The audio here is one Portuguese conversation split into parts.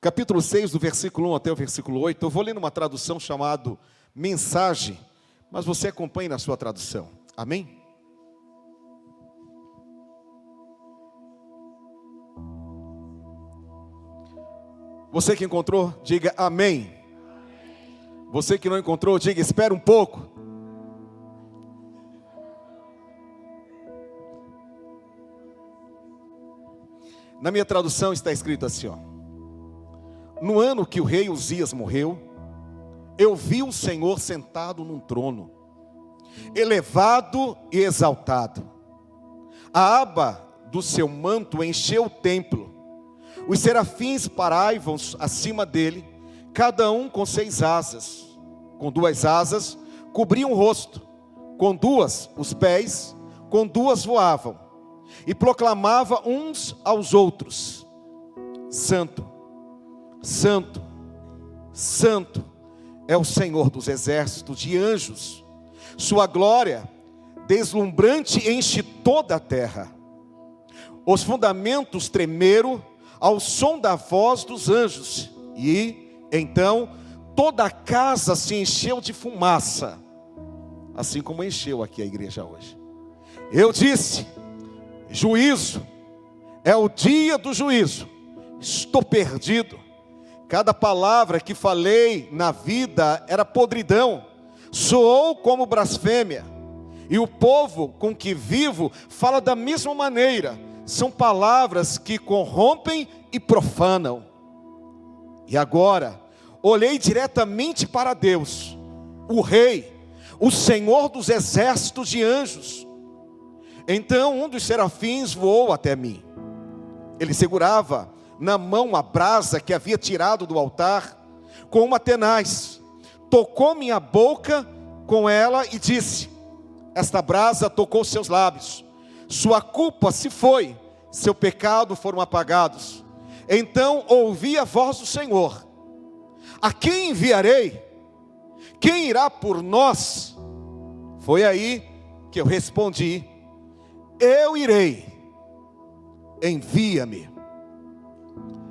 capítulo 6, do versículo 1 até o versículo 8, eu vou ler numa tradução chamada Mensagem, mas você acompanhe na sua tradução, amém? Você que encontrou, diga amém. Você que não encontrou, diga espera um pouco. Na minha tradução está escrito assim, ó. No ano que o rei Uzias morreu, eu vi o Senhor sentado num trono, elevado e exaltado. A aba do seu manto encheu o templo. Os serafins paravam acima dele, cada um com 6 asas. Com 2 asas cobriam o rosto, com 2 os pés, com 2 voavam. E proclamava uns aos outros: Santo, Santo, Santo é o Senhor dos exércitos de anjos. Sua glória deslumbrante enche toda a terra. Os fundamentos tremeram ao som da voz dos anjos. E então toda a casa se encheu de fumaça, assim como encheu aqui a igreja hoje. Eu disse: juízo, é o dia do juízo. Estou perdido. Cada palavra que falei na vida era podridão, soou como blasfêmia. E o povo com que vivo fala da mesma maneira. São palavras que corrompem e profanam. E agora, olhei diretamente para Deus, o Rei, o Senhor dos exércitos de anjos. Então um dos serafins voou até mim. Ele segurava na mão a brasa que havia tirado do altar, com uma tenaz. Tocou minha boca com ela e disse: esta brasa tocou seus lábios. Sua culpa se foi, seu pecado foram apagados. Então ouvi a voz do Senhor: a quem enviarei? Quem irá por nós? Foi aí que eu respondi: eu irei, envia-me.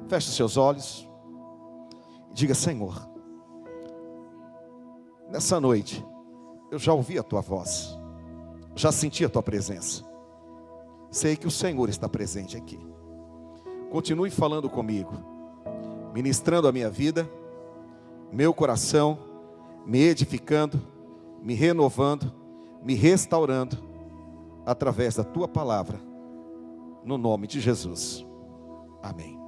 Feche seus olhos e diga: Senhor, nessa noite eu já ouvi a tua voz, já senti a tua presença. Sei que o Senhor está presente aqui. Continue falando comigo, ministrando a minha vida, meu coração, me edificando, me renovando, me restaurando, através da tua palavra, no nome de Jesus, amém.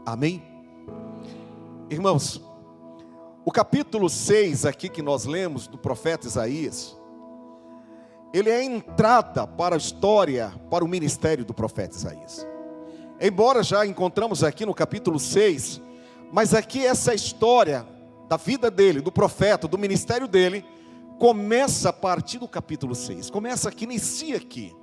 Amém? Irmãos, o capítulo 6 aqui que nós lemos do profeta Isaías, ele é a entrada para a história, para o ministério do profeta Isaías. Embora já encontramos aqui no capítulo 6, mas aqui essa história da vida dele, do profeta, do ministério dele, começa a partir do capítulo 6, começa aqui, inicia aqui.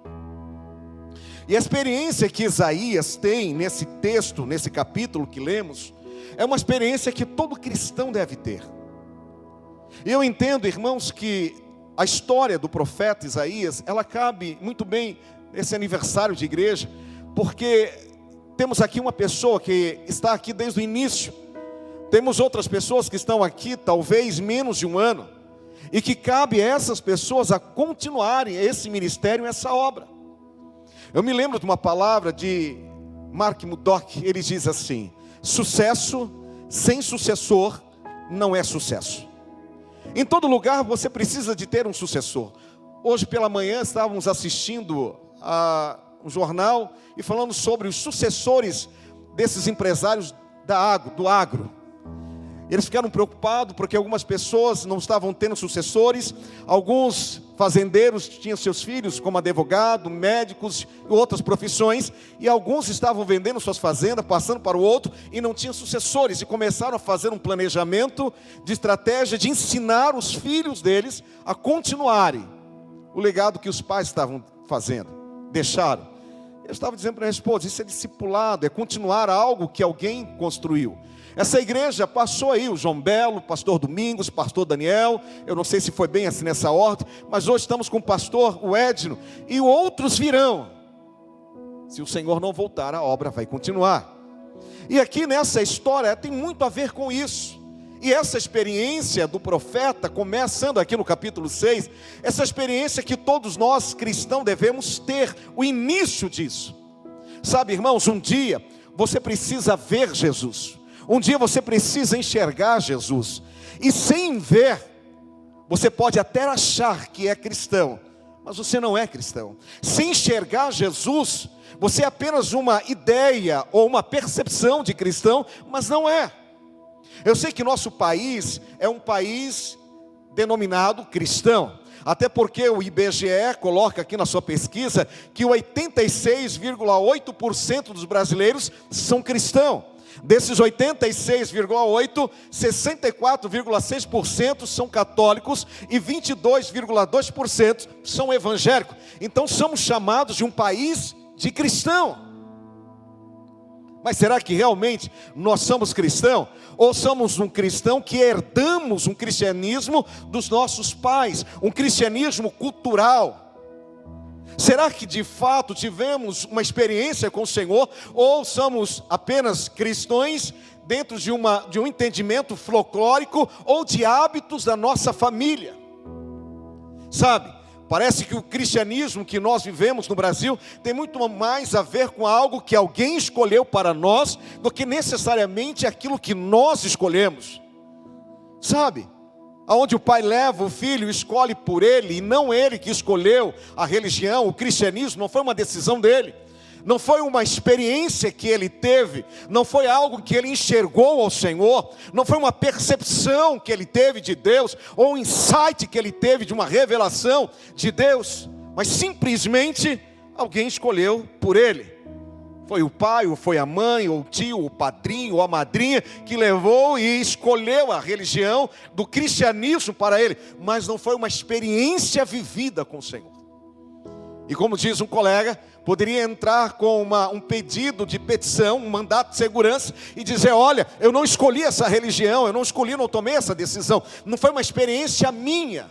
E a experiência que Isaías tem nesse texto, nesse capítulo que lemos, é uma experiência que todo cristão deve ter. E eu entendo, irmãos, que a história do profeta Isaías, ela cabe muito bem nesse aniversário de igreja, porque temos aqui uma pessoa que está aqui desde o início, temos outras pessoas que estão aqui talvez menos de um ano, e que cabe a essas pessoas a continuarem esse ministério, essa obra. Eu me lembro de uma palavra de Mark Murdock. Ele diz assim: sucesso sem sucessor não é sucesso. Em todo lugar você precisa de ter um sucessor. Hoje pela manhã estávamos assistindo a um jornal e falando sobre os sucessores desses empresários do agro. Eles ficaram preocupados porque algumas pessoas não estavam tendo sucessores. Alguns fazendeiros tinham seus filhos como advogado, médicos e outras profissões. E alguns estavam vendendo suas fazendas, passando para o outro e não tinham sucessores. E começaram a fazer um planejamento de estratégia de ensinar os filhos deles a continuarem o legado que os pais estavam fazendo, deixaram. Eu estava dizendo para a minha esposa: isso é discipulado, é continuar algo que alguém construiu. Essa igreja passou aí, o João Belo, o pastor Domingos, o pastor Daniel, eu não sei se foi bem assim nessa ordem, mas hoje estamos com o pastor, o Edno, e outros virão. Se o Senhor não voltar, a obra vai continuar. E aqui nessa história tem muito a ver com isso. E essa experiência do profeta, começando aqui no capítulo 6, essa experiência que todos nós cristãos devemos ter, o início disso. Sabe, irmãos, um dia você precisa ver Jesus. Um dia você precisa enxergar Jesus. E sem ver, você pode até achar que é cristão, mas você não é cristão. Sem enxergar Jesus, você é apenas uma ideia ou uma percepção de cristão, mas não é. Eu sei que nosso país é um país denominado cristão, até porque o IBGE coloca aqui na sua pesquisa que 86,8% dos brasileiros são cristãos. Desses 86,8%, 64,6% são católicos e 22,2% são evangélicos. Então somos chamados de um país de cristão. Mas será que realmente nós somos cristãos? Ou somos um cristão que herdamos um cristianismo dos nossos pais, um cristianismo cultural? Será que de fato tivemos uma experiência com o Senhor? Ou somos apenas cristãos dentro de um entendimento folclórico ou de hábitos da nossa família? Sabe, parece que o cristianismo que nós vivemos no Brasil tem muito mais a ver com algo que alguém escolheu para nós do que necessariamente aquilo que nós escolhemos. Sabe? Aonde o pai leva o filho, escolhe por ele, e não ele que escolheu a religião, o cristianismo, não foi uma decisão dele, não foi uma experiência que ele teve, não foi algo que ele enxergou ao Senhor, não foi uma percepção que ele teve de Deus, ou um insight que ele teve de uma revelação de Deus, mas simplesmente alguém escolheu por ele. Foi o pai, ou foi a mãe, ou o tio, o padrinho, ou a madrinha que levou e escolheu a religião do cristianismo para ele, mas não foi uma experiência vivida com o Senhor. E como diz um colega, poderia entrar com um pedido de petição, um mandato de segurança e dizer: olha, eu não escolhi essa religião, eu não escolhi, não tomei essa decisão, não foi uma experiência minha.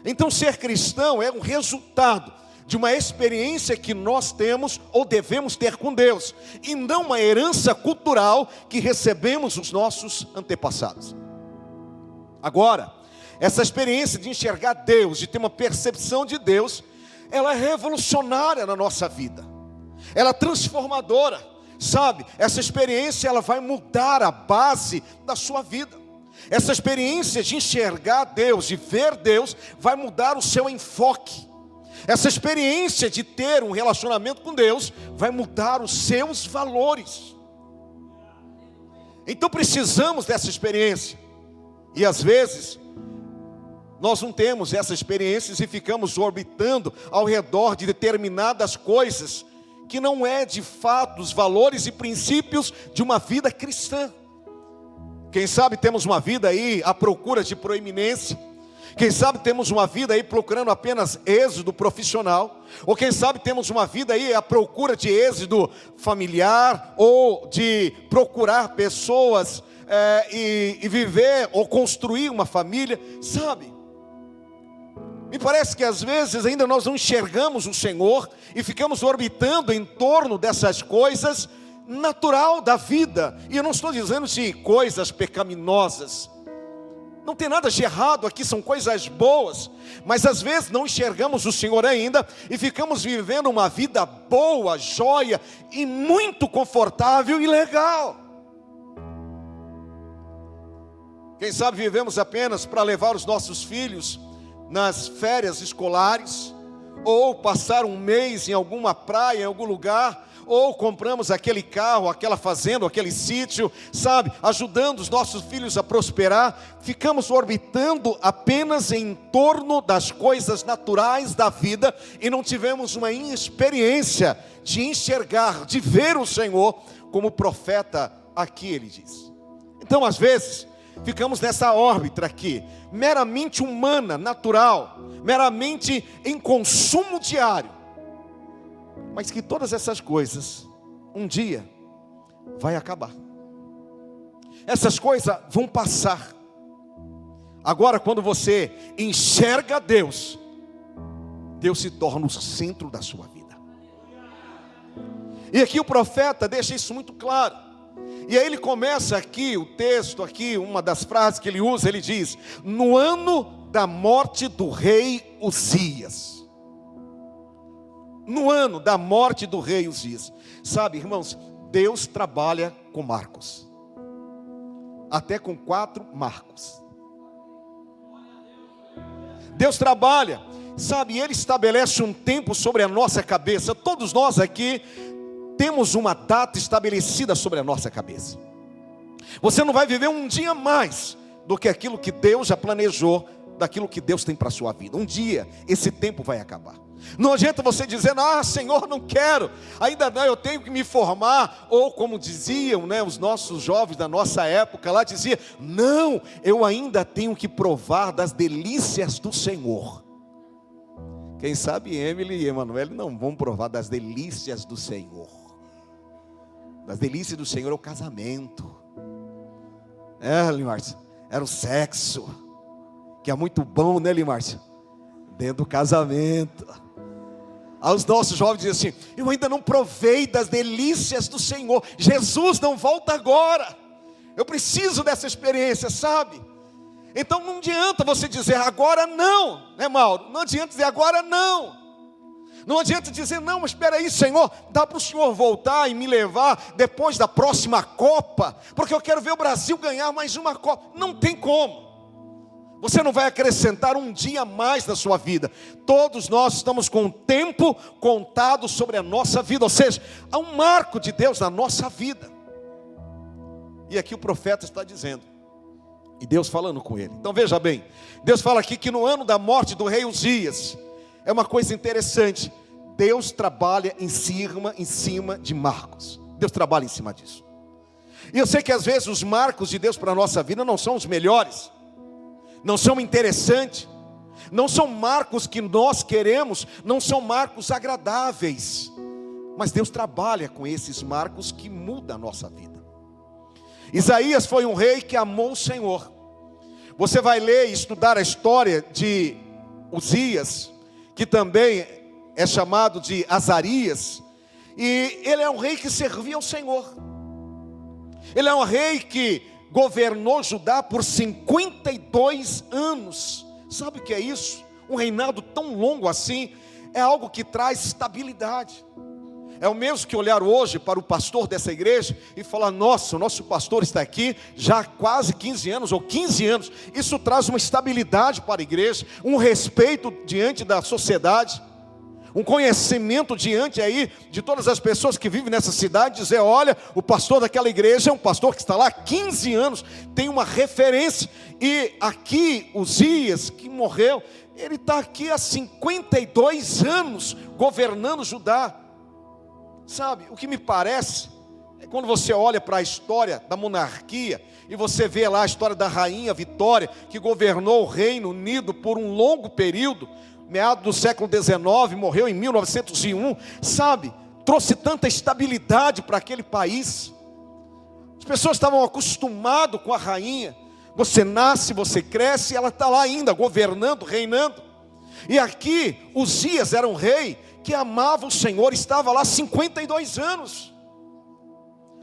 Então ser cristão é um resultado de uma experiência que nós temos ou devemos ter com Deus, e não uma herança cultural que recebemos dos nossos antepassados. Agora, essa experiência de enxergar Deus, de ter uma percepção de Deus, ela é revolucionária na nossa vida, ela é transformadora, sabe? Essa experiência ela vai mudar a base da sua vida. Essa experiência de enxergar Deus, de ver Deus, vai mudar o seu enfoque. Essa experiência de ter um relacionamento com Deus vai mudar os seus valores. Então precisamos dessa experiência. E às vezes nós não temos essas experiências e ficamos orbitando ao redor de determinadas coisas que não é de fato os valores e princípios de uma vida cristã. Quem sabe temos uma vida aí à procura de proeminência. Quem sabe temos uma vida aí procurando apenas êxito profissional. Ou quem sabe temos uma vida aí à procura de êxito familiar. Ou de procurar pessoas e viver ou construir uma família. Sabe? Me parece que às vezes ainda nós não enxergamos o Senhor e ficamos orbitando em torno dessas coisas natural da vida. E eu não estou dizendo de coisas pecaminosas. Não tem nada de errado aqui, são coisas boas. Mas às vezes não enxergamos o Senhor ainda e ficamos vivendo uma vida boa, jóia e muito confortável e legal. Quem sabe vivemos apenas para levar os nossos filhos nas férias escolares, ou passar um mês em alguma praia, em algum lugar, ou compramos aquele carro, aquela fazenda, aquele sítio, sabe, ajudando os nossos filhos a prosperar. Ficamos orbitando apenas em torno das coisas naturais da vida e não tivemos uma experiência de enxergar, de ver o Senhor, como o profeta aqui ele diz. Então às vezes ficamos nessa órbita aqui, meramente humana, natural, meramente em consumo diário, mas que todas essas coisas um dia vai acabar. Essas coisas vão passar. Agora quando você enxerga Deus, Deus se torna o centro da sua vida. E aqui o profeta deixa isso muito claro. E aí ele começa aqui, o texto aqui, uma das frases que ele usa, ele diz: no ano da morte do rei Uzias. No ano da morte do rei Uzias. Sabe, irmãos, Deus trabalha com marcos. Até com 4 marcos. Deus trabalha, sabe, Ele estabelece um tempo sobre a nossa cabeça. Todos nós aqui temos uma data estabelecida sobre a nossa cabeça. Você não vai viver um dia mais do que aquilo que Deus já planejou, daquilo que Deus tem para a sua vida. Um dia, esse tempo vai acabar. Não adianta você dizer: ah, Senhor, não quero, ainda não, eu tenho que me formar. Ou como diziam, né, os nossos jovens da nossa época lá, dizia: não, eu ainda tenho que provar das delícias do Senhor. Quem sabe Emily e Emanuele não vão provar das delícias do Senhor. Das delícias do Senhor é o casamento. Limárcio, era o sexo, que é muito bom, né, Limárcio? Dentro do casamento. Os nossos jovens dizem assim: eu ainda não provei das delícias do Senhor. Jesus não volta agora. Eu preciso dessa experiência, sabe? Então não adianta você dizer agora não, né, Mauro? Não adianta dizer agora não. Não adianta dizer: não, mas espera aí, Senhor, dá para o Senhor voltar e me levar depois da próxima Copa, porque eu quero ver o Brasil ganhar mais uma Copa. Não tem como. Você não vai acrescentar um dia a mais na sua vida. Todos nós estamos com o tempo contado sobre a nossa vida. Ou seja, há um marco de Deus na nossa vida. E aqui o profeta está dizendo, e Deus falando com ele. Então veja bem, Deus fala aqui que no ano da morte do rei Uzias, é uma coisa interessante, Deus trabalha em cima de marcos. Deus trabalha em cima disso. E eu sei que às vezes os marcos de Deus para a nossa vida não são os melhores, não são interessantes, não são marcos que nós queremos, não são marcos agradáveis, mas Deus trabalha com esses marcos que mudam a nossa vida. Isaías foi um rei que amou o Senhor. Você vai ler e estudar a história de Uzias, que também é chamado de Azarias, e ele é um rei que servia ao Senhor. Ele é um rei que governou Judá por 52 anos. Sabe o que é isso? Um reinado tão longo assim é algo que traz estabilidade. É o mesmo que olhar hoje para o pastor dessa igreja e falar: nossa, o nosso pastor está aqui já há quase 15 anos ou 15 anos. Isso traz uma estabilidade para a igreja, um respeito diante da sociedade, um conhecimento diante aí de todas as pessoas que vivem nessa cidade, dizer: olha, o pastor daquela igreja é um pastor que está lá há 15 anos, tem uma referência. E aqui, Uzias, que morreu, ele está aqui há 52 anos governando Judá. Sabe, o que me parece é quando você olha para a história da monarquia e você vê lá a história da rainha Vitória, que governou o Reino Unido por um longo período, meado do século XIX, morreu em 1901, sabe, trouxe tanta estabilidade para aquele país. As pessoas estavam acostumadas com a rainha. Você nasce, você cresce, ela está lá ainda governando, reinando. E aqui Uzias era um rei que amava o Senhor, estava lá 52 anos.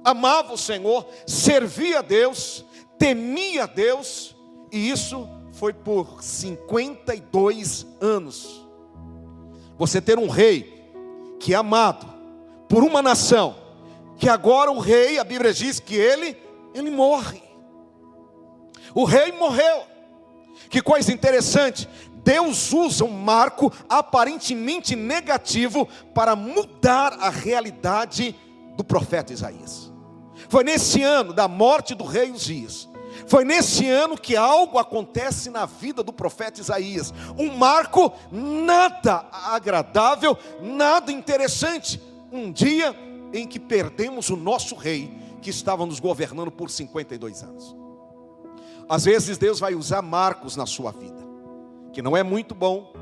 Amava o Senhor, servia a Deus, temia a Deus, e isso foi por 52 anos. Você ter um rei que é amado por uma nação, que agora o rei, a Bíblia diz que ele morre. O rei morreu. Que coisa interessante, Deus usa um marco aparentemente negativo para mudar a realidade do profeta Isaías. Foi nesse ano da morte do rei Uzias, foi nesse ano que algo acontece na vida do profeta Isaías. Um marco nada agradável, nada interessante. Um dia em que perdemos o nosso rei, que estava nos governando por 52 anos. Às vezes Deus vai usar marcos na sua vida, que não é muito bom,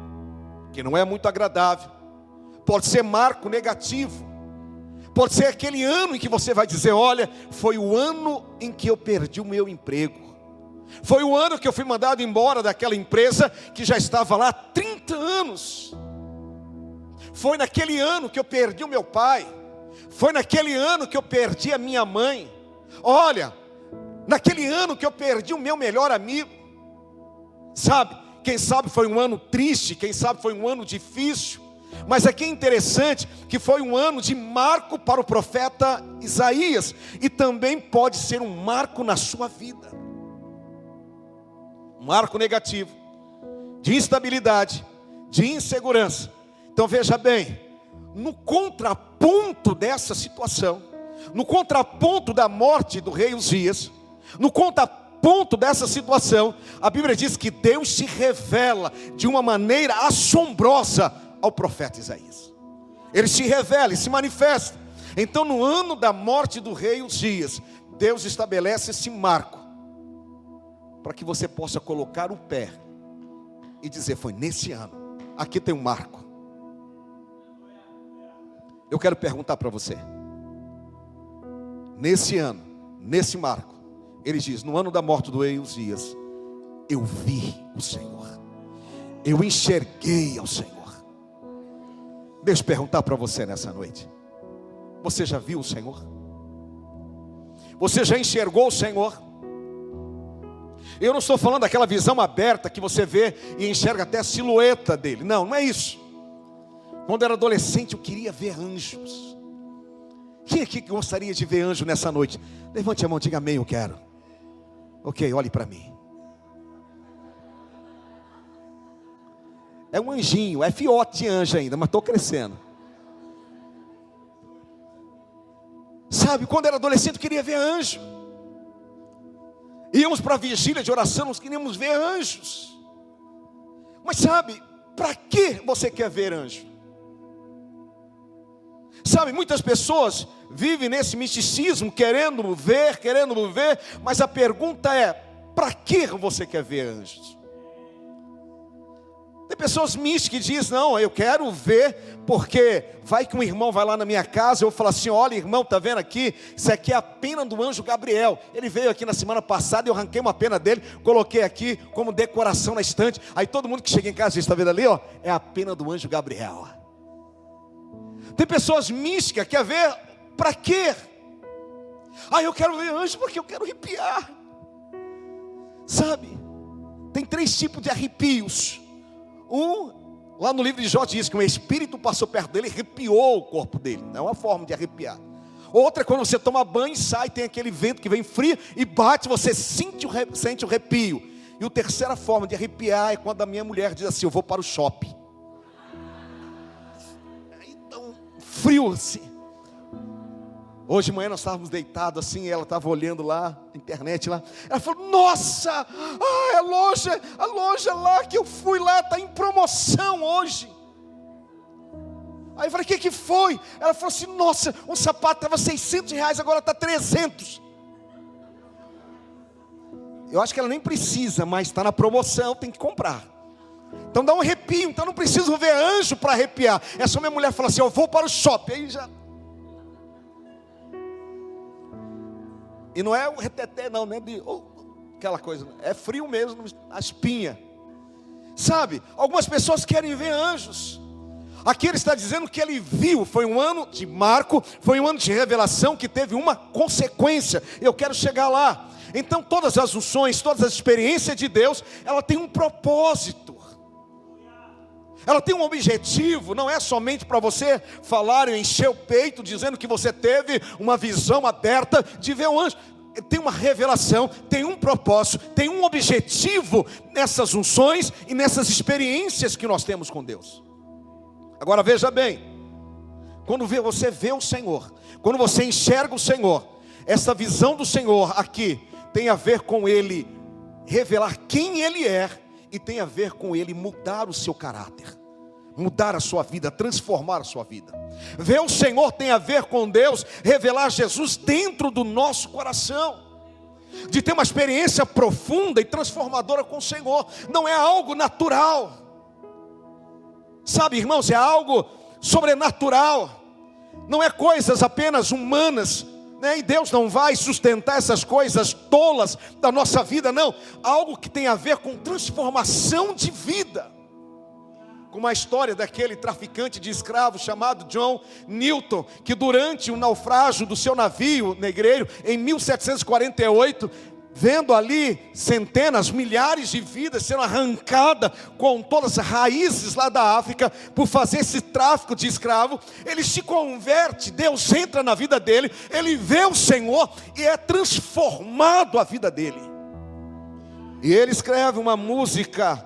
que não é muito agradável. Pode ser marco negativo. Pode ser aquele ano em que você vai dizer: olha, foi o ano em que eu perdi o meu emprego. Foi o ano que eu fui mandado embora daquela empresa que já estava lá há 30 anos. Foi naquele ano que eu perdi o meu pai. Foi naquele ano que eu perdi a minha mãe. Olha, naquele ano que eu perdi o meu melhor amigo. Sabe, quem sabe foi um ano triste, quem sabe foi um ano difícil. Mas aqui é interessante que foi um ano de marco para o profeta Isaías. E também pode ser um marco na sua vida. Um marco negativo, de instabilidade, de insegurança. Então veja bem, no contraponto dessa situação, no contraponto da morte do rei Uzias, no contraponto dessa situação, a Bíblia diz que Deus se revela de uma maneira assombrosa ao profeta Isaías. Ele se revela e se manifesta. Então no ano da morte do rei Uzias, Deus estabelece esse marco, para que você possa colocar o pé e dizer, foi nesse ano, aqui tem um marco. Eu quero perguntar para você, nesse ano, nesse marco, ele diz, no ano da morte do rei Uzias, eu vi o Senhor, eu enxerguei ao Senhor. Deixa eu perguntar para você nessa noite, você já viu o Senhor? Você já enxergou o Senhor? Eu não estou falando daquela visão aberta que você vê e enxerga até a silhueta dele. Não, não é isso. Quando eu era adolescente eu queria ver anjos. Quem aqui gostaria de ver anjo nessa noite? Levante a mão, diga amém, eu quero. Ok, olhe para mim. É um anjinho, é fiote de anjo ainda, mas estou crescendo. Sabe, quando eu era adolescente eu queria ver anjo. Íamos para a vigília de oração, nós queríamos ver anjos. Mas sabe, para que você quer ver anjo? Sabe, muitas pessoas vivem nesse misticismo, querendo ver, mas a pergunta é, para que você quer ver anjos? Tem pessoas místicas que dizem, não, eu quero ver, porque vai que um irmão vai lá na minha casa, eu vou falar assim, olha irmão, está vendo aqui? Isso aqui é a pena do anjo Gabriel. Ele veio aqui na semana passada, eu arranquei uma pena dele, coloquei aqui como decoração na estante. Aí todo mundo que chega em casa, está vendo ali, ó, é a pena do anjo Gabriel. Tem pessoas místicas, quer ver, para quê? Eu quero ver anjo porque eu quero arrepiar. Sabe, tem 3 tipos de arrepios. Lá no livro de Jó diz que um espírito passou perto dele e arrepiou o corpo dele. É uma forma de arrepiar. Outra é quando você toma banho e sai, tem aquele vento que vem frio e bate, você sente o arrepio. E a terceira forma de arrepiar é quando a minha mulher diz assim, eu vou para o shopping. Então, frio assim. Hoje de manhã nós estávamos deitados assim, ela estava olhando lá, na internet lá. Ela falou, nossa, a loja lá que eu fui lá, está em promoção hoje. Aí eu falei, o que foi? Ela falou assim, nossa, um sapato estava R$600, agora está 300. Eu acho que ela nem precisa, mas está na promoção, tem que comprar. Então dá um arrepio, então não preciso ver anjo para arrepiar. É só minha mulher falar assim, eu vou para o shopping, aí já... E não é o reteté não, né? Aquela coisa, é frio mesmo, a espinha. Sabe, algumas pessoas querem ver anjos. Aqui ele está dizendo que ele viu, foi um ano de marco, foi um ano de revelação que teve uma consequência. Eu quero chegar lá. Então todas as unções, todas as experiências de Deus, ela tem um propósito. Ela tem um objetivo, não é somente para você falar e encher o peito, dizendo que você teve uma visão aberta de ver um anjo. Tem uma revelação, tem um propósito, tem um objetivo nessas unções e nessas experiências que nós temos com Deus. Agora veja bem, quando você vê o Senhor, quando você enxerga o Senhor, essa visão do Senhor aqui tem a ver com Ele revelar quem Ele é, e tem a ver com Ele mudar o seu caráter, mudar a sua vida, transformar a sua vida. Ver o Senhor tem a ver com Deus revelar Jesus dentro do nosso coração, de ter uma experiência profunda e transformadora com o Senhor. Não é algo natural, sabe irmãos, é algo sobrenatural. Não é coisas apenas humanas, né? E Deus não vai sustentar essas coisas tolas da nossa vida, não. Algo que tem a ver com transformação de vida. com a história daquele traficante de escravos chamado John Newton, que durante o naufrágio do seu navio negreiro, em 1748, vendo ali centenas, milhares de vidas sendo arrancadas com todas as raízes lá da África, por fazer esse tráfico de escravo, ele se converte, Deus entra na vida dele, ele vê o Senhor e é transformado a vida dele. E ele escreve uma música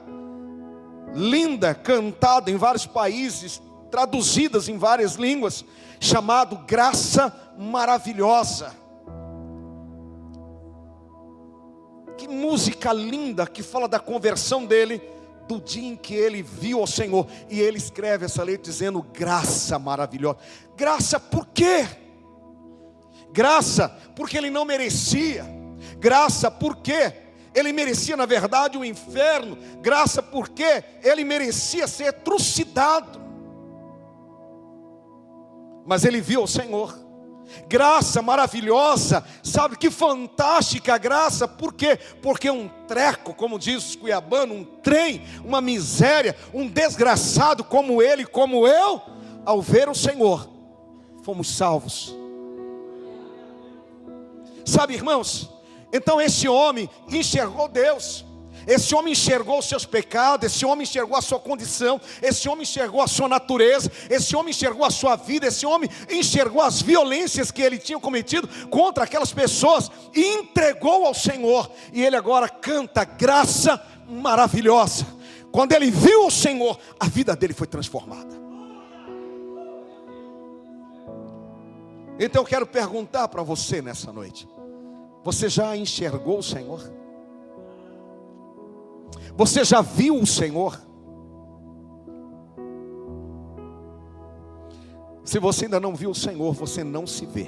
linda, cantada em vários países, traduzidas em várias línguas, chamado Graça Maravilhosa. Que música linda, que fala da conversão dele, do dia em que ele viu ao Senhor. E ele escreve essa letra dizendo: graça maravilhosa. Graça por quê? Graça porque ele não merecia. Graça porque ele merecia na verdade o inferno. Graça porque ele merecia ser trucidado. Mas ele viu o Senhor. Graça maravilhosa, sabe que fantástica graça, por quê? Porque um treco, como diz os cuiabanos, um trem, uma miséria, um desgraçado como ele, como eu, ao ver o Senhor, fomos salvos. Sabe, irmãos, então esse homem enxergou Deus. Esse homem enxergou os seus pecados, esse homem enxergou a sua condição, esse homem enxergou a sua natureza, esse homem enxergou a sua vida, esse homem enxergou as violências que ele tinha cometido contra aquelas pessoas e entregou ao Senhor. E ele agora canta graça maravilhosa. Quando ele viu o Senhor, a vida dele foi transformada. Então eu quero perguntar para você nessa noite: você já enxergou o Senhor? Você já viu o Senhor? Se você ainda não viu o Senhor, você não se vê.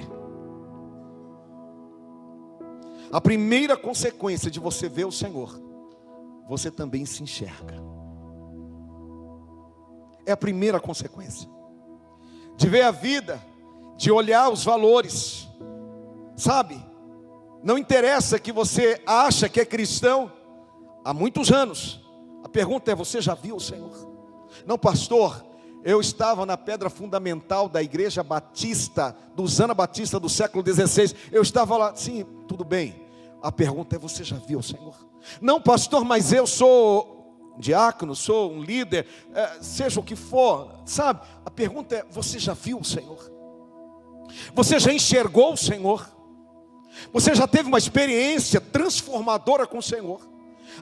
A primeira consequência de você ver o Senhor, você também se enxerga. É a primeira consequência. De ver a vida, de olhar os valores. Sabe? Não interessa que você acha que é cristão há muitos anos. A pergunta é: você já viu o Senhor? Não, pastor, eu estava na pedra fundamental da igreja batista, dos Anabatistas do século XVI. Eu estava lá, sim, tudo bem. A pergunta é: você já viu o Senhor? Não, pastor, mas eu sou diácono, sou um líder, seja o que for, sabe? A pergunta é: você já viu o Senhor? Você já enxergou o Senhor? Você já teve uma experiência transformadora com o Senhor?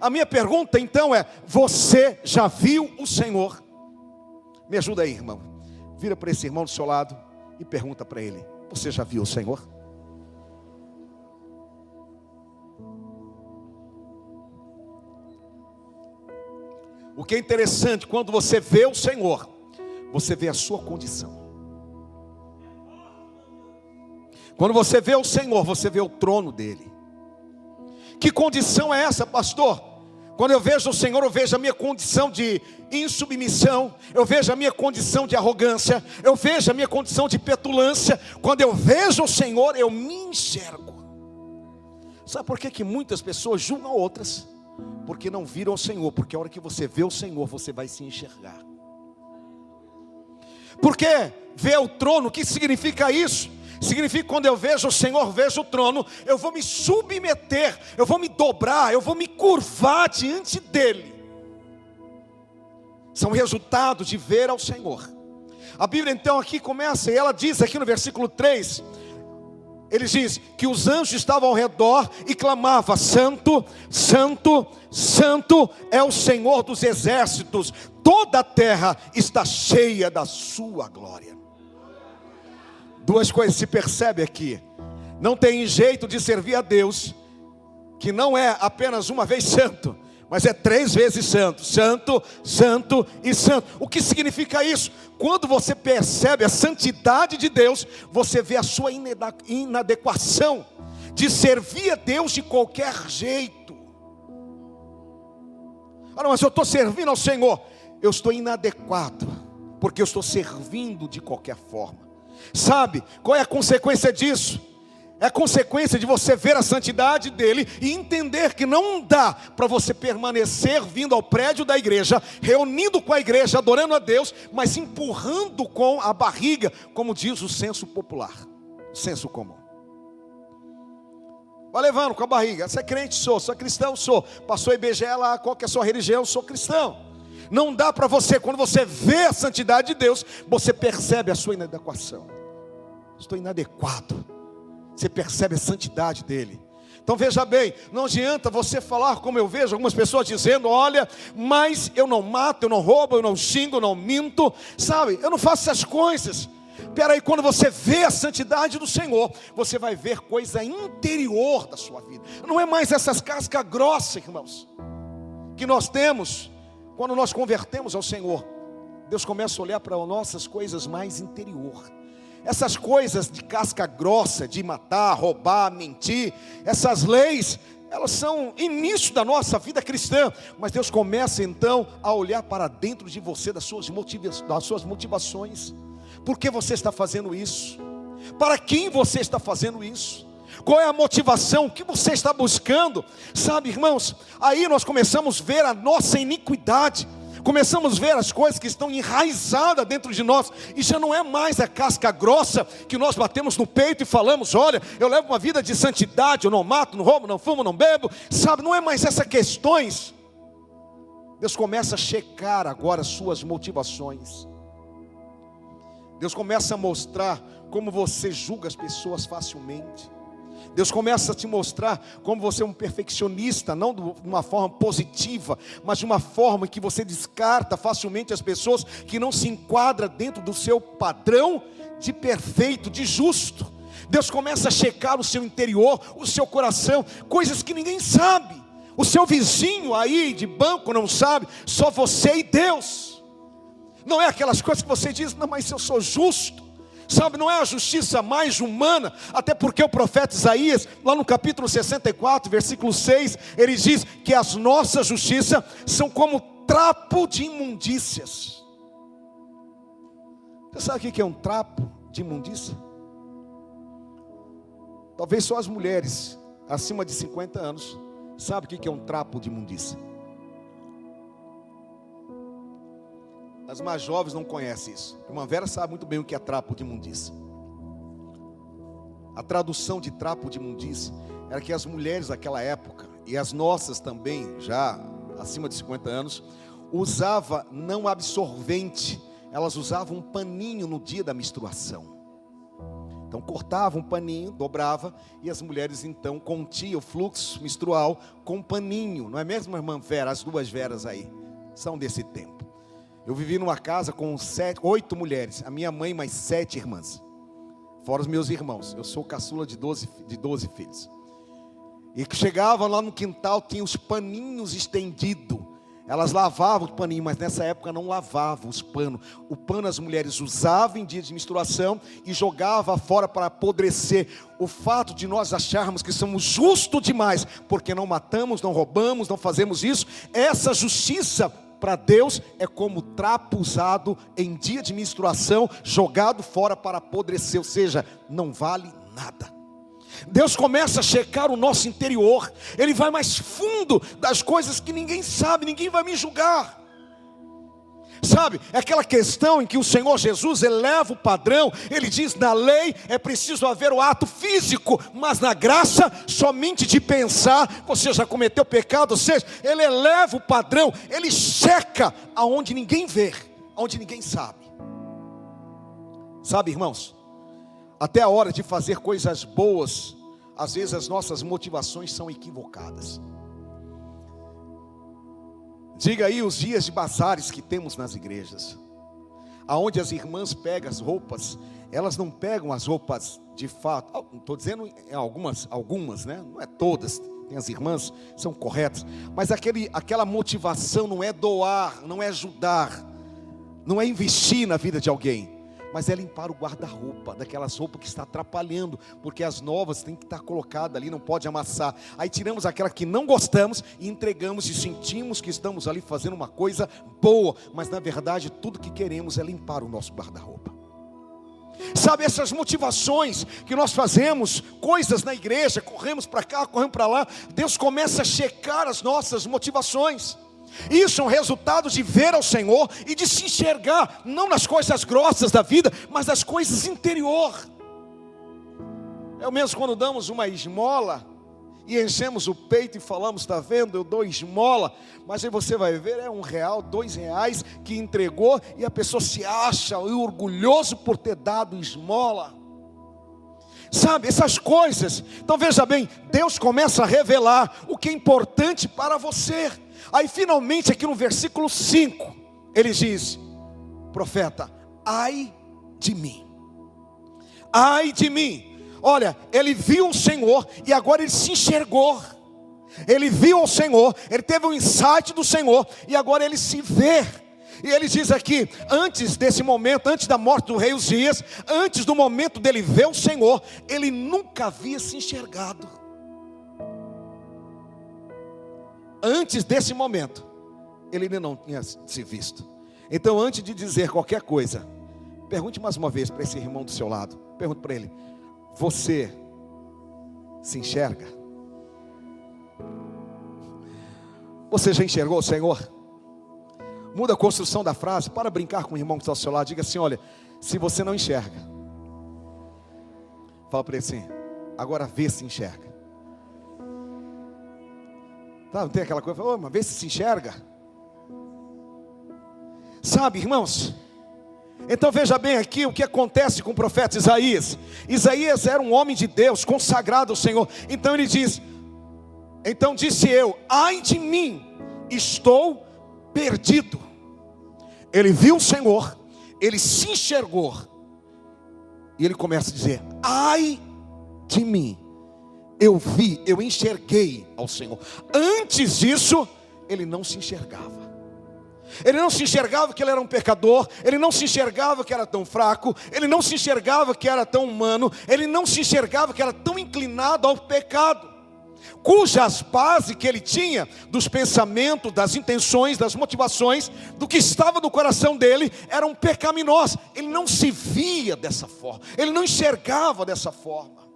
A minha pergunta então é: você já viu o Senhor? Me ajuda aí, irmão. Vira para esse irmão do seu lado e pergunta para ele: você já viu o Senhor? O que é interessante, quando você vê o Senhor, você vê a sua condição. Quando você vê o Senhor, você vê o trono dele. Que condição é essa, pastor? Quando eu vejo o Senhor, eu vejo a minha condição de insubmissão, eu vejo a minha condição de arrogância, eu vejo a minha condição de petulância. Quando eu vejo o Senhor, eu me enxergo. Sabe por que muitas pessoas julgam outras? Porque não viram o Senhor. Porque a hora que você vê o Senhor, você vai se enxergar. Porque ver o trono, o que significa isso? Significa que quando eu vejo o Senhor, vejo o trono, eu vou me submeter, eu vou me dobrar, eu vou me curvar diante dele. São resultados de ver ao Senhor. A Bíblia então aqui começa, e ela diz aqui no versículo 3, ele diz que os anjos estavam ao redor e clamavam: santo, santo, santo é o Senhor dos exércitos, toda a terra está cheia da sua glória. Duas coisas se percebe aqui: não tem jeito de servir a Deus que não é apenas uma vez santo, mas é 3 vezes santo. Santo, santo e santo. O que significa isso? Quando você percebe a santidade de Deus, você vê a sua inadequação de servir a Deus de qualquer jeito. Olha, mas eu estou servindo ao Senhor. Eu estou inadequado, porque eu estou servindo de qualquer forma. Sabe qual é a consequência disso? É consequência de você ver a santidade dele e entender que não dá para você permanecer vindo ao prédio da igreja, reunindo com a igreja, adorando a Deus, mas empurrando com a barriga, como diz o senso popular, o senso comum. Vai levando com a barriga. Você é crente? Sou cristão? Sou. Passou IBGE lá, qual que é a sua religião? Sou cristão. Não dá para você, quando você vê a santidade de Deus, você percebe a sua inadequação. Estou inadequado. Você percebe a santidade dele. Então veja bem, não adianta você falar como eu vejo algumas pessoas dizendo: olha, mas eu não mato, eu não roubo, eu não xingo, eu não minto, sabe, eu não faço essas coisas. Peraí, quando você vê a santidade do Senhor, você vai ver coisa interior da sua vida. Não é mais essas cascas grossas, irmãos, que nós temos quando nós convertemos ao Senhor. Deus começa a olhar para as nossas coisas mais interior. Essas coisas de casca grossa, de matar, roubar, mentir, essas leis, elas são início da nossa vida cristã. Mas Deus começa então a olhar para dentro de você, das suas motivações. Por que você está fazendo isso? Para quem você está fazendo isso? Qual é a motivação? O que você está buscando? Sabe, irmãos, aí nós começamos a ver a nossa iniquidade. Começamos a ver as coisas que estão enraizadas dentro de nós. E já não é mais a casca grossa que nós batemos no peito e falamos: olha, eu levo uma vida de santidade, eu não mato, não roubo, não fumo, não bebo. Sabe, não é mais essas questões. Deus começa a checar agora as suas motivações. Deus começa a mostrar como você julga as pessoas facilmente. Deus começa a te mostrar como você é um perfeccionista, não de uma forma positiva, mas de uma forma que você descarta facilmente as pessoas que não se enquadram dentro do seu padrão de perfeito, de justo. Deus começa a checar o seu interior, o seu coração, coisas que ninguém sabe. O seu vizinho aí de banco não sabe, só você e Deus. Não é aquelas coisas que você diz: não, mas eu sou justo. Sabe, não é a justiça mais humana, até porque o profeta Isaías, lá no capítulo 64, versículo 6, ele diz que as nossas justiças são como trapo de imundícias. Você sabe o que é um trapo de imundícia? Talvez só as mulheres acima de 50 anos sabem o que é um trapo de imundícia. As mais jovens não conhecem isso. A irmã Vera sabe muito bem o que é trapo de imundícia. A tradução de trapo de imundícia era que as mulheres daquela época, e as nossas também, já acima de 50 anos, usavam não absorvente, elas usavam um paninho no dia da menstruação. Então cortavam um paninho, dobrava, e as mulheres então continham o fluxo menstrual com um paninho. Não é mesmo, irmã Vera? As duas Veras aí são desse tempo. Eu vivi numa casa com 8 mulheres, a minha mãe mais 7 irmãs, fora os meus irmãos. Eu sou caçula de 12 filhos. E que chegava lá no quintal, tinha os paninhos estendidos. Elas lavavam o paninho, mas nessa época não lavavam os panos. O pano as mulheres usavam em dia de menstruação e jogavam fora para apodrecer. O fato de nós acharmos que somos justos demais, porque não matamos, não roubamos, não fazemos isso, essa justiça para Deus é como trapo usado em dia de menstruação, jogado fora para apodrecer, ou seja, não vale nada. Deus começa a checar o nosso interior. Ele vai mais fundo das coisas que ninguém sabe, ninguém vai me julgar. Sabe, é aquela questão em que o Senhor Jesus eleva o padrão. Ele diz: na lei é preciso haver o ato físico, mas na graça, somente de pensar, você já cometeu pecado. Ou seja, Ele eleva o padrão, Ele checa aonde ninguém vê, aonde ninguém sabe. Sabe, irmãos, até a hora de fazer coisas boas, às vezes as nossas motivações são equivocadas. Diga aí os dias de bazares que temos nas igrejas, aonde as irmãs pegam as roupas. Elas não pegam as roupas de fato. Estou dizendo algumas, né? Não é todas. Tem as irmãs, são corretas. Mas aquela motivação não é doar, não é ajudar, não é investir na vida de alguém, mas é limpar o guarda-roupa, daquelas roupas que está atrapalhando, porque as novas têm que estar colocadas ali, não pode amassar. Aí tiramos aquela que não gostamos e entregamos, e sentimos que estamos ali fazendo uma coisa boa, mas na verdade tudo que queremos é limpar o nosso guarda-roupa. Sabe, essas motivações que nós fazemos, coisas na igreja, corremos para cá, corremos para lá, Deus começa a checar as nossas motivações. Isso é um resultado de ver ao Senhor e de se enxergar, não nas coisas grossas da vida, mas nas coisas interior. É o mesmo quando damos uma esmola e enchemos o peito e falamos, está vendo, eu dou esmola, mas aí você vai ver, é R$1, R$2 que entregou, e a pessoa se acha orgulhoso por ter dado esmola. Sabe, essas coisas. Então veja bem, Deus começa a revelar o que é importante para você. Aí finalmente aqui no versículo 5, ele diz: profeta, ai de mim, ai de mim. Olha, ele viu o Senhor e agora ele se enxergou. Ele viu o Senhor, ele teve um insight do Senhor e agora ele se vê. E ele diz aqui, antes desse momento, antes da morte do rei Uzias, antes do momento dele ver o Senhor, ele nunca havia se enxergado. Antes desse momento, ele ainda não tinha se visto. Então, antes de dizer qualquer coisa, pergunte mais uma vez para esse irmão do seu lado. Pergunte para ele: você se enxerga? Você já enxergou o Senhor? Muda a construção da frase, para brincar com o irmão que está ao seu lado. Diga assim: olha, se você não enxerga, fala para ele assim: agora vê se enxerga. Tá, não tem aquela coisa, oh, mas vê se enxerga. Sabe, irmãos, então veja bem aqui o que acontece com o profeta Isaías. Isaías era um homem de Deus, consagrado ao Senhor. Então ele diz: então disse eu, ai de mim, estou perdido. Ele viu o Senhor, ele se enxergou, e ele começa a dizer: ai de mim, eu vi, eu enxerguei ao Senhor. Antes disso, ele não se enxergava. Ele não se enxergava que ele era um pecador. Ele não se enxergava que era tão fraco. Ele não se enxergava que era tão humano. Ele não se enxergava que era tão inclinado ao pecado, cujas bases que ele tinha, dos pensamentos, das intenções, das motivações, do que estava no coração dele, eram pecaminosas. Ele não se via dessa forma, ele não enxergava dessa forma.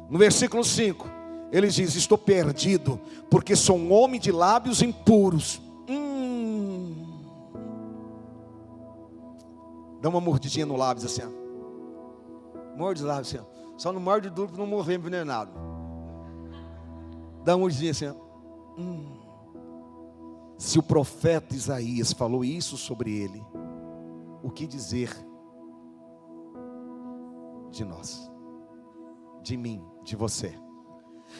No versículo 5, ele diz: estou perdido, porque sou um homem de lábios impuros. Dá uma mordidinha no lábio assim, ó. Morde os lábios assim, ó. Só não morde duro para não morrer envenenado. Dá uma mordidinha assim, ó. Se o profeta Isaías falou isso sobre ele, o que dizer de nós, de mim, de você?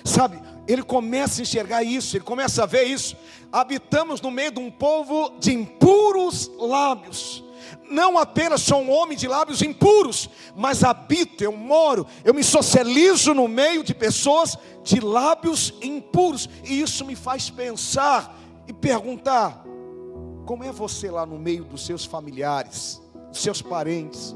Sabe, ele começa a enxergar isso, ele começa a ver isso. Habitamos no meio de um povo de impuros lábios. Não apenas sou um homem de lábios impuros, mas habito, eu moro, eu me socializo no meio de pessoas de lábios impuros. E isso me faz pensar e perguntar: como é você lá no meio dos seus familiares, dos seus parentes?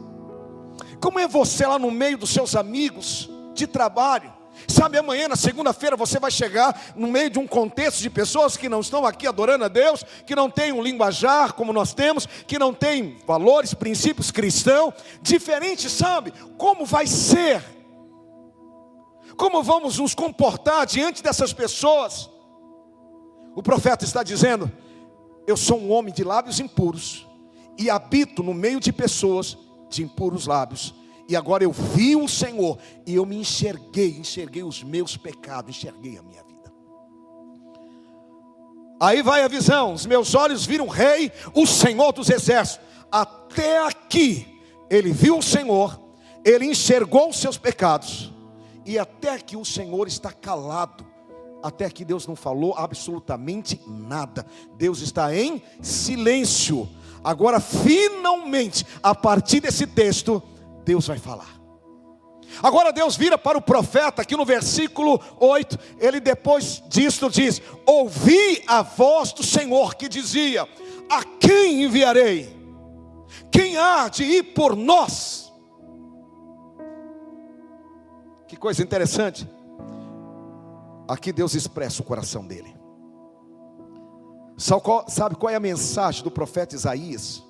Como é você lá no meio dos seus amigos de trabalho? Sabe, amanhã, na segunda-feira, você vai chegar no meio de um contexto de pessoas que não estão aqui adorando a Deus, que não tem um linguajar como nós temos, que não tem valores, princípios cristãos, diferente, sabe? Como vai ser? Como vamos nos comportar diante dessas pessoas? O profeta está dizendo: eu sou um homem de lábios impuros, e habito no meio de pessoas de impuros lábios. E agora eu vi o Senhor, e eu me enxerguei os meus pecados, enxerguei a minha vida. Aí vai a visão: os meus olhos viram o Rei, o Senhor dos exércitos. Até aqui, ele viu o Senhor, ele enxergou os seus pecados, e até aqui o Senhor está calado. Até aqui Deus não falou absolutamente nada. Deus está em silêncio. Agora finalmente, a partir desse texto, Deus vai falar. Agora Deus vira para o profeta, aqui no versículo 8, ele depois disto diz: ouvi a voz do Senhor que dizia: a quem enviarei? Quem há de ir por nós? Que coisa interessante. Aqui Deus expressa o coração dele. Sabe qual é a mensagem do profeta Isaías?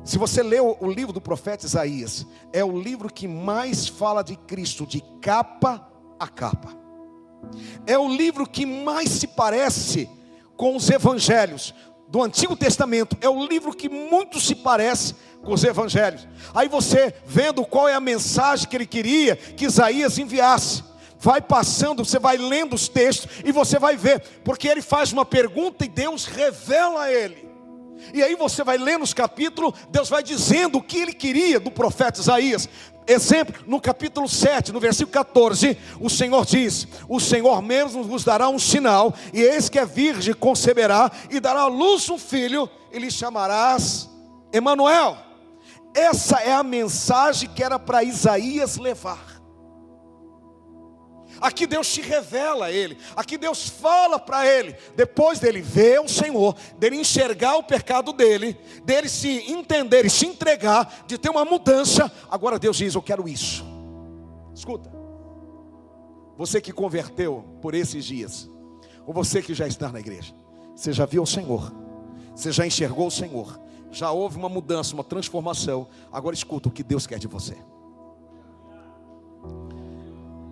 Se você leu o livro do profeta Isaías, é o livro que mais fala de Cristo, de capa a capa. É o livro que mais se parece com os evangelhos do Antigo Testamento. É o livro que muito se parece com os evangelhos. Aí você, vendo qual é a mensagem que ele queria que Isaías enviasse, vai passando, você vai lendo os textos e você vai ver, porque ele faz uma pergunta e Deus revela a ele. E aí você vai lendo os capítulos, Deus vai dizendo o que ele queria do profeta Isaías. Exemplo, no capítulo 7, no versículo 14, o Senhor diz: o Senhor mesmo vos dará um sinal, e eis que a virgem conceberá e dará à luz um filho, e lhe chamarás Emanuel. Essa é a mensagem que era para Isaías levar. Aqui Deus te revela a ele, aqui Deus fala para ele, depois dele ver o Senhor, dele enxergar o pecado dele se entender e se entregar, de ter uma mudança. Agora Deus diz: eu quero isso. Escuta, você que converteu por esses dias, ou você que já está na igreja, você já viu o Senhor, você já enxergou o Senhor, já houve uma mudança, uma transformação. Agora escuta o que Deus quer de você.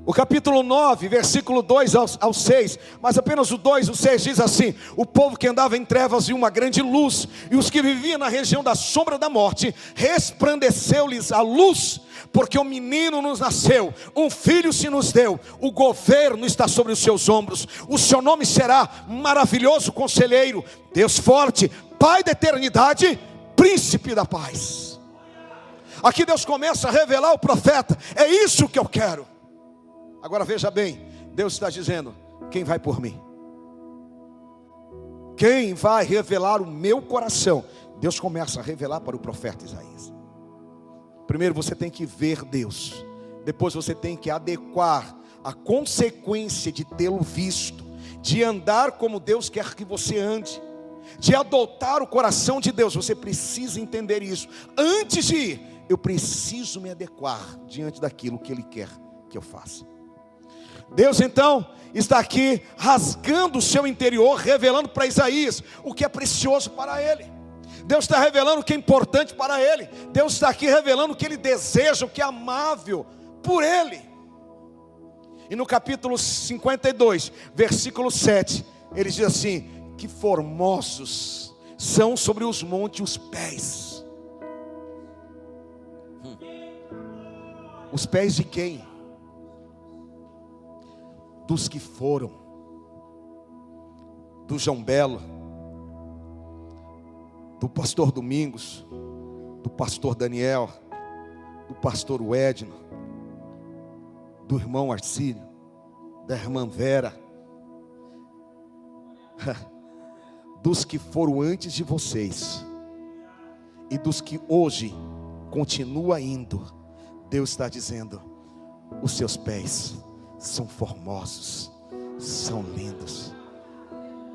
O capítulo 9, versículo 2 ao 6, mas apenas o 2, o 6 diz assim: o povo que andava em trevas viu uma grande luz, e os que viviam na região da sombra da morte, resplandeceu-lhes a luz, porque um menino nos nasceu, um filho se nos deu, o governo está sobre os seus ombros, o seu nome será Maravilhoso Conselheiro, Deus Forte, Pai da Eternidade, Príncipe da Paz. Aqui Deus começa a revelar ao profeta: é isso que eu quero. Agora veja bem, Deus está dizendo: quem vai por mim? Quem vai revelar o meu coração? Deus começa a revelar para o profeta Isaías. Primeiro você tem que ver Deus, depois você tem que adequar a consequência de tê-lo visto, de andar como Deus quer que você ande, de adotar o coração de Deus. Você precisa entender isso. Antes de ir, eu preciso me adequar diante daquilo que Ele quer que eu faça. Deus então está aqui rasgando o seu interior, revelando para Isaías o que é precioso para ele. Deus está revelando o que é importante para ele. Deus está aqui revelando o que ele deseja, o que é amável por ele. E no capítulo 52, versículo 7, ele diz assim: que formosos são sobre os montes os pés. Os pés de quem? Dos que foram, do João Belo, do pastor Domingos, do pastor Daniel, do pastor Edno, do irmão Arcílio, da irmã Vera, dos que foram antes de vocês, e dos que hoje continua indo. Deus está dizendo: os seus pés são formosos, são lindos.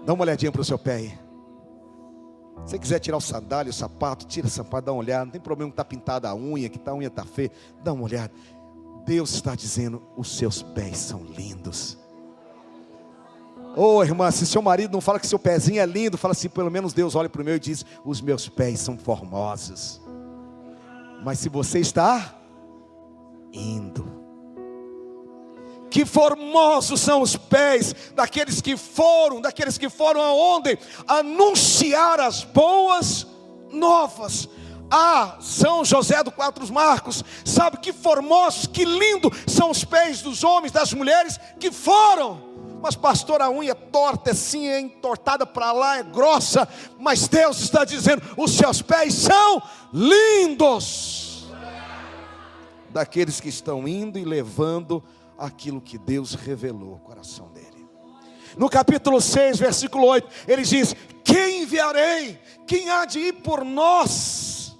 Dá uma olhadinha para o seu pé aí. Se você quiser tirar o sandália, o sapato, tira o sapato, dá uma olhada. Não tem problema que está pintada a unha, que a unha está feia. Dá uma olhada. Deus está dizendo: os seus pés são lindos. Ô irmã, se seu marido não fala que seu pezinho é lindo, fala assim: pelo menos Deus olha para o meu e diz: os meus pés são formosos. Mas se você está indo, que formosos são os pés daqueles que foram aonde? Anunciar as boas novas. Ah, São José do Quatro Marcos, sabe que formosos, que lindo são os pés dos homens, das mulheres que foram. Mas pastor, a unha é torta, assim, é entortada para lá, é grossa. Mas Deus está dizendo: os seus pés são lindos. Daqueles que estão indo e levando aquilo que Deus revelou ao coração dele. No capítulo 6, versículo 8, ele diz: quem enviarei? Quem há de ir por nós?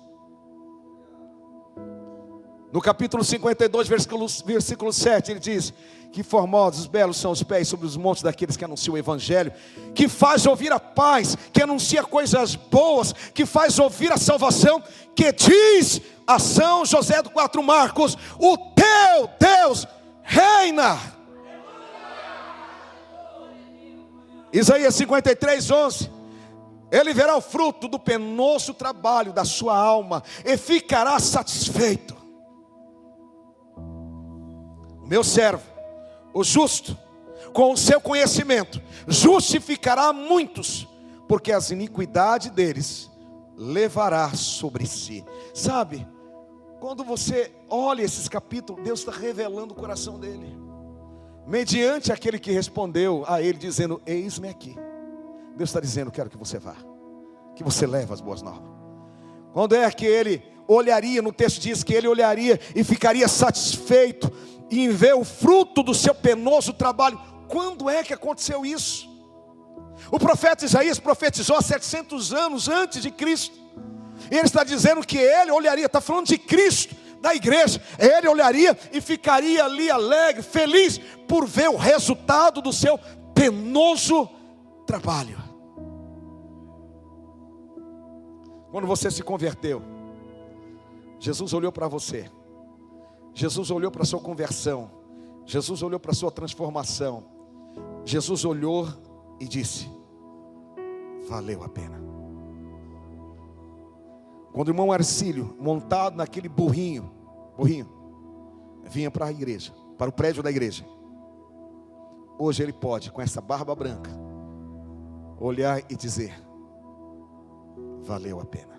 No capítulo 52, versículo 7, ele diz: que formosos, belos são os pés sobre os montes daqueles que anunciam o evangelho, que faz ouvir a paz, que anuncia coisas boas, que faz ouvir a salvação, que diz a São José do Quatro Marcos: o teu Deus reina. Isaías 53, 11. Ele verá o fruto do penoso trabalho da sua alma e ficará satisfeito. O meu servo, o justo, com o seu conhecimento, justificará muitos, porque as iniquidades deles levará sobre si. Sabe, quando você olha esses capítulos, Deus está revelando o coração dele, mediante aquele que respondeu a ele, dizendo: eis-me aqui. Deus está dizendo: quero que você vá, que você leve as boas novas. Quando é que ele olharia? No texto diz que ele olharia e ficaria satisfeito em ver o fruto do seu penoso trabalho. Quando é que aconteceu isso? O profeta Isaías profetizou há 700 anos antes de Cristo. E ele está dizendo que ele olharia, está falando de Cristo, da igreja. Ele olharia e ficaria ali alegre, feliz, por ver o resultado do seu penoso trabalho. Quando você se converteu, Jesus olhou para você, Jesus olhou para a sua conversão, Jesus olhou para a sua transformação, Jesus olhou e disse: valeu a pena. Quando o irmão Arcílio, montado naquele burrinho, vinha para a igreja, para o prédio da igreja, hoje ele pode, com essa barba branca, olhar e dizer: valeu a pena.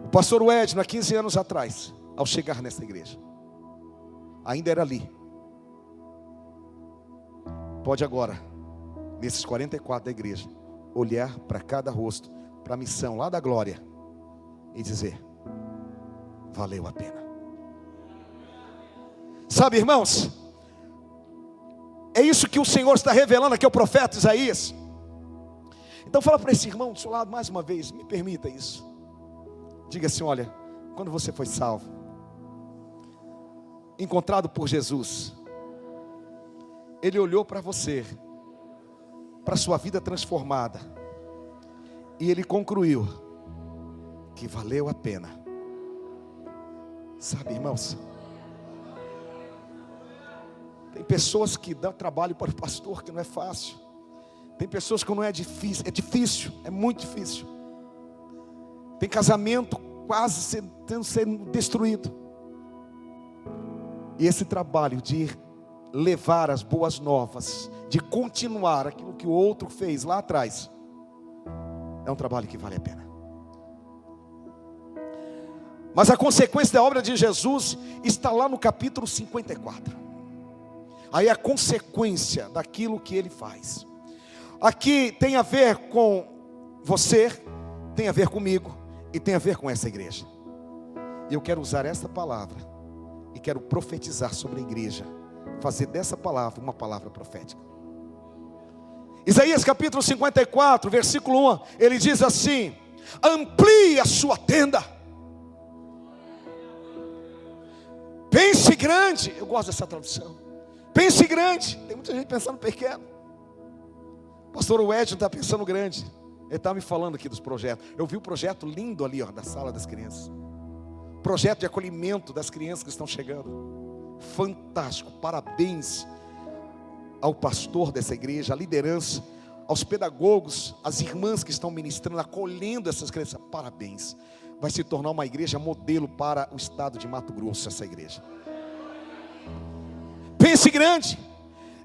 O pastor Edno, há 15 anos atrás, ao chegar nessa igreja, ainda era ali. Pode agora, nesses 44 da igreja, olhar para cada rosto, para a missão lá da glória, e dizer: valeu a pena. Sabe, irmãos, é isso que o Senhor está revelando aqui ao profeta Isaías. Então fala para esse irmão do seu lado mais uma vez, me permita isso. Diga assim: olha, quando você foi salvo, encontrado por Jesus, Ele olhou para você, para a sua vida transformada, e Ele concluiu que valeu a pena. Sabe, irmãos, tem pessoas que dão trabalho para o pastor, que não é fácil. Tem pessoas que não é difícil, é muito difícil. Tem casamento quase sendo destruído. E esse trabalho de levar as boas novas, de continuar aquilo que o outro fez lá atrás, é um trabalho que vale a pena. Mas a consequência da obra de Jesus está lá no capítulo 54. Aí a consequência daquilo que Ele faz. Aqui tem a ver com você, tem a ver comigo e tem a ver com essa igreja. E eu quero usar essa palavra e quero profetizar sobre a igreja, fazer dessa palavra uma palavra profética. Isaías capítulo 54, versículo 1, ele diz assim: amplie a sua tenda, pense grande. Eu gosto dessa tradução, pense grande. Tem muita gente pensando pequeno. Pastor Edno está pensando grande. Ele está me falando aqui dos projetos. Eu vi o projeto lindo ali, da sala das crianças. Projeto de acolhimento das crianças que estão chegando. Fantástico, parabéns ao pastor dessa igreja, à liderança, aos pedagogos, às irmãs que estão ministrando, acolhendo essas crianças. Parabéns. Vai se tornar uma igreja modelo para o estado de Mato Grosso, essa igreja. Pense grande,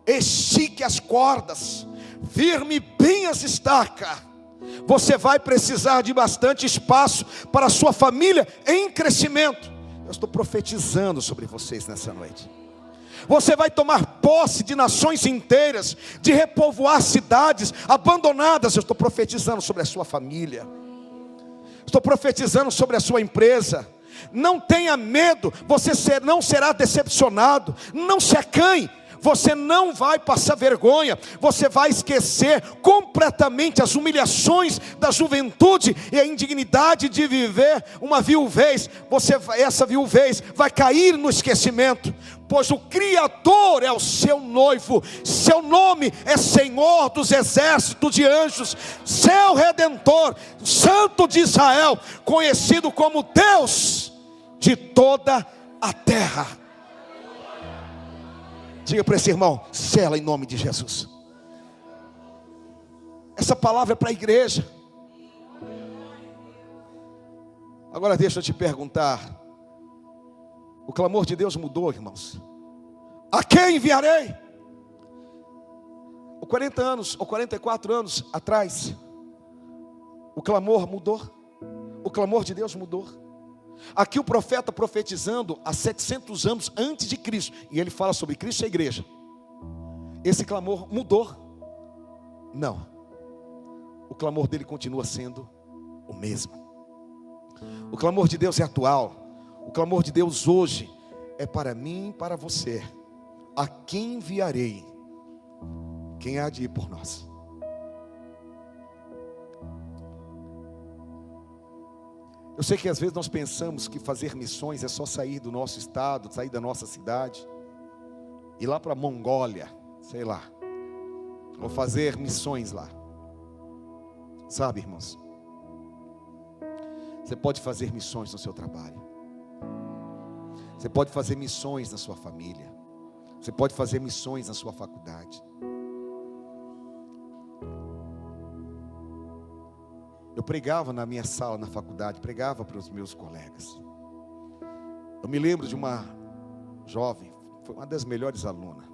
estique as cordas, firme bem as estacas. Você vai precisar de bastante espaço para a sua família em crescimento. Eu estou profetizando sobre vocês nessa noite. Você vai tomar posse de nações inteiras, de repovoar cidades abandonadas. Eu estou profetizando sobre a sua família. Estou profetizando sobre a sua empresa. Não tenha medo, você não será decepcionado. Não se acanhe. Você não vai passar vergonha. Você vai esquecer completamente as humilhações da juventude e a indignidade de viver uma viuvez. Essa viuvez vai cair no esquecimento, pois o Criador é o seu noivo. Seu nome é Senhor dos exércitos de anjos, seu Redentor, Santo de Israel, conhecido como Deus de toda a terra. Diga para esse irmão: sela em nome de Jesus. essa palavra é para a igreja. Agora deixa eu te perguntar, o clamor de Deus mudou, irmãos. A quem enviarei? 40 anos ou 44 anos atrás, o clamor mudou. O clamor de Deus mudou. Aqui o profeta profetizando há 700 anos antes de Cristo, e ele fala sobre Cristo e a igreja. Esse clamor mudou? Não. O clamor dele continua sendo o mesmo. O clamor de Deus é atual. O clamor de Deus hoje é para mim e para você. A quem enviarei? Quem há de ir por nós? Eu sei que às vezes nós pensamos que fazer missões é só sair do nosso estado, sair da nossa cidade, ir lá para a Mongólia, sei lá, ou fazer missões lá. Sabe, irmãos, você pode fazer missões no seu trabalho, você pode fazer missões na sua família, você pode fazer missões na sua faculdade. Eu pregava na minha sala, na faculdade, pregava para os meus colegas. Eu me lembro de uma jovem, foi uma das melhores alunas.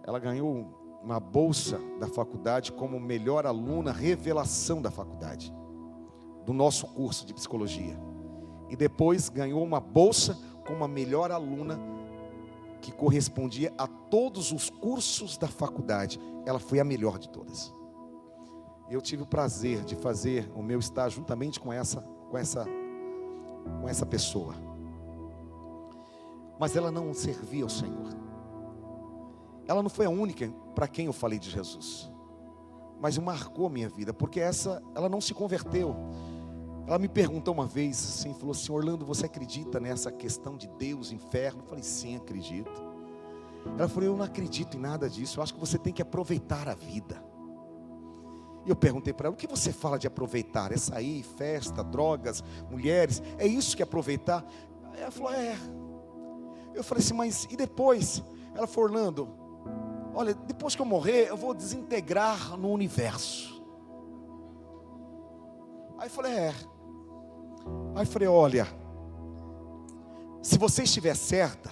Ela ganhou uma bolsa da faculdade como melhor aluna, revelação da faculdade, do nosso curso de psicologia. E depois ganhou uma bolsa como a melhor aluna, que correspondia a todos os cursos da faculdade. Ela foi a melhor de todas. Eu tive o prazer de fazer o meu estágio juntamente com essa pessoa. Mas ela não servia ao Senhor. Ela não foi a única para quem eu falei de Jesus, mas marcou a minha vida, porque ela não se converteu. Ela me perguntou uma vez assim, falou assim: Orlando, você acredita nessa questão de Deus, inferno? Eu falei: sim, acredito. Ela falou: eu não acredito em nada disso, eu acho que você tem que aproveitar a vida. E eu perguntei para ela: o que você fala de aproveitar? É sair, festa, drogas, mulheres? É isso que é aproveitar? Ela falou: é. Eu falei assim: mas e depois? Ela falou: Orlando, olha, depois que eu morrer, eu vou desintegrar no universo. Aí eu falei: é. Aí eu falei: olha, se você estiver certa,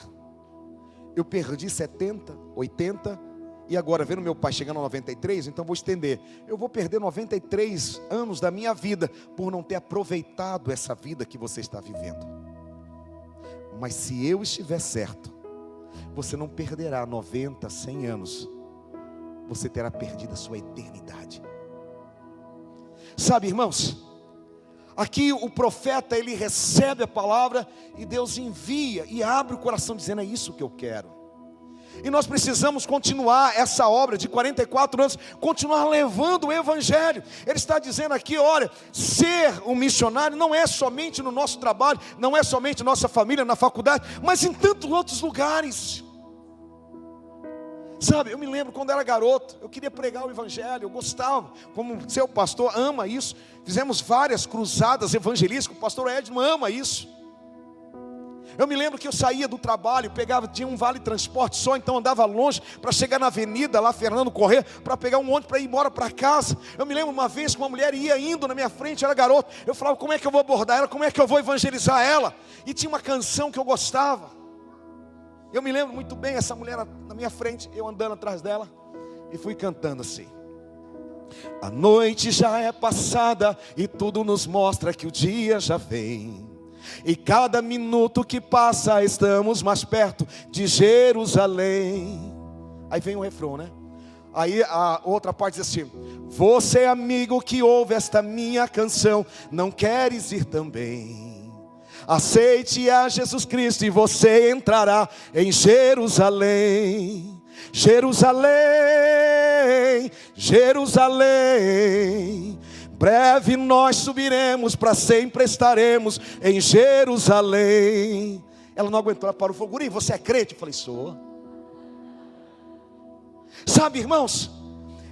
eu perdi 70, 80, e agora vendo meu pai chegando a 93, então vou estender. Eu vou perder 93 anos da minha vida por não ter aproveitado essa vida que você está vivendo. Mas se eu estiver certo, você não perderá 90, 100 anos. Você terá perdido a sua eternidade. Sabe, irmãos, aqui o profeta, ele recebe a palavra e Deus envia e abre o coração dizendo: é isso que eu quero. E nós precisamos continuar essa obra de 44 anos, continuar levando o evangelho. Ele está dizendo aqui: olha, ser um missionário não é somente no nosso trabalho, não é somente nossa família, na faculdade, mas em tantos outros lugares. Sabe, eu me lembro quando era garoto, eu queria pregar o evangelho, eu gostava, como seu pastor ama isso. Fizemos várias cruzadas evangelísticas, o pastor Edmo ama isso. Eu me lembro que eu saía do trabalho, tinha um vale transporte só, então andava longe para chegar na avenida lá, Fernando Corrêa, para pegar um ônibus para ir embora para casa. Eu me lembro uma vez que uma mulher ia indo na minha frente, era garoto. Eu falava: como é que eu vou abordar ela, como é que eu vou evangelizar ela? E tinha uma canção que eu gostava. Eu me lembro muito bem, essa mulher na minha frente, eu andando atrás dela, e fui cantando assim: a noite já é passada e tudo nos mostra que o dia já vem. E cada minuto que passa estamos mais perto de Jerusalém. Aí vem o refrão, né? Aí a outra parte diz assim: você, amigo que ouve esta minha canção, não queres ir também? Aceite a Jesus Cristo e você entrará em Jerusalém. Jerusalém, Jerusalém, breve nós subiremos, para sempre estaremos em Jerusalém. Ela não aguentou, ela parou e falou: guri, você é crente? Eu falei: sou. Sabe, irmãos,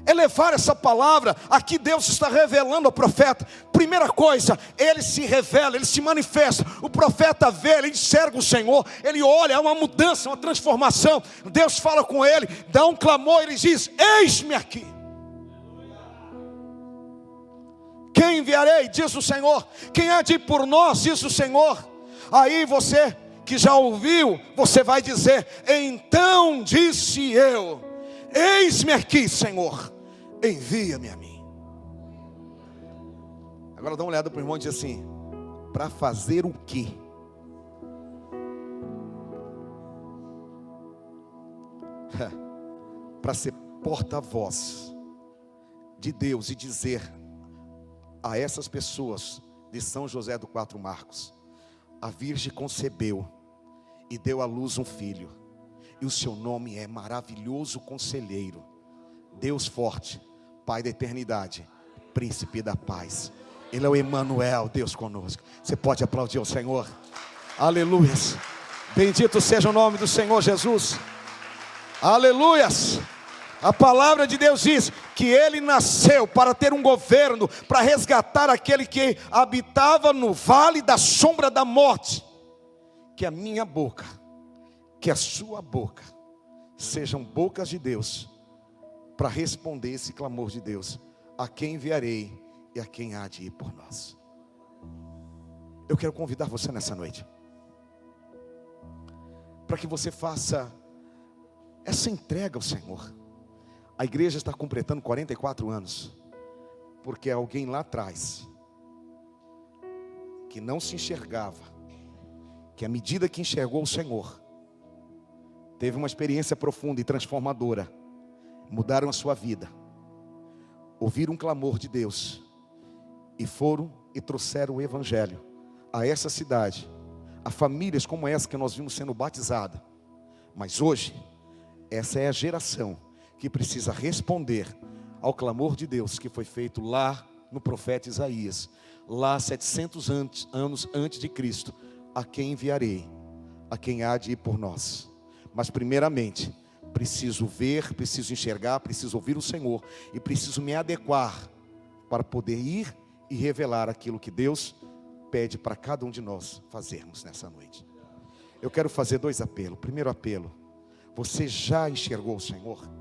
é levar essa palavra. Aqui Deus está revelando ao profeta. Primeira coisa, ele se revela, ele se manifesta. O profeta vê, ele enxerga o Senhor, ele olha, há uma mudança, uma transformação. Deus fala com ele, dá um clamor, ele diz: eis-me aqui. Quem enviarei? Diz o Senhor. Quem há de ir por nós? Diz o Senhor. Aí você que já ouviu, você vai dizer: então disse eu, eis-me aqui, Senhor, envia-me a mim. Agora dá uma olhada para o irmão e diz assim: para fazer o quê? Para ser porta-voz de Deus e dizer a essas pessoas de São José do Quatro Marcos: a Virgem concebeu e deu à luz um filho, e o seu nome é Maravilhoso Conselheiro, Deus Forte, Pai da Eternidade, Príncipe da Paz. Ele é o Emanuel, Deus conosco. Você pode aplaudir ao Senhor? Aleluias. Bendito seja o nome do Senhor Jesus. Aleluias. A palavra de Deus diz que ele nasceu para ter um governo, para resgatar aquele que habitava no vale da sombra da morte. Que a minha boca, que a sua boca sejam bocas de Deus, para responder esse clamor de Deus: a quem enviarei e a quem há de ir por nós. Eu quero convidar você nessa noite, para que você faça essa entrega ao Senhor. A igreja está completando 44 anos, porque alguém lá atrás, que não se enxergava, que à medida que enxergou o Senhor, teve uma experiência profunda e transformadora, mudaram a sua vida, ouviram um clamor de Deus, e foram e trouxeram o Evangelho a essa cidade, a famílias como essa que nós vimos sendo batizada. Mas hoje, essa é a geração que precisa responder ao clamor de Deus que foi feito lá no profeta Isaías, lá 700 anos antes de Cristo: a quem enviarei, a quem há de ir por nós. Mas primeiramente, preciso ver, preciso enxergar, preciso ouvir o Senhor, e preciso me adequar para poder ir e revelar aquilo que Deus pede para cada um de nós fazermos nessa noite. Eu quero fazer 2 apelos. Primeiro apelo: você já enxergou o Senhor?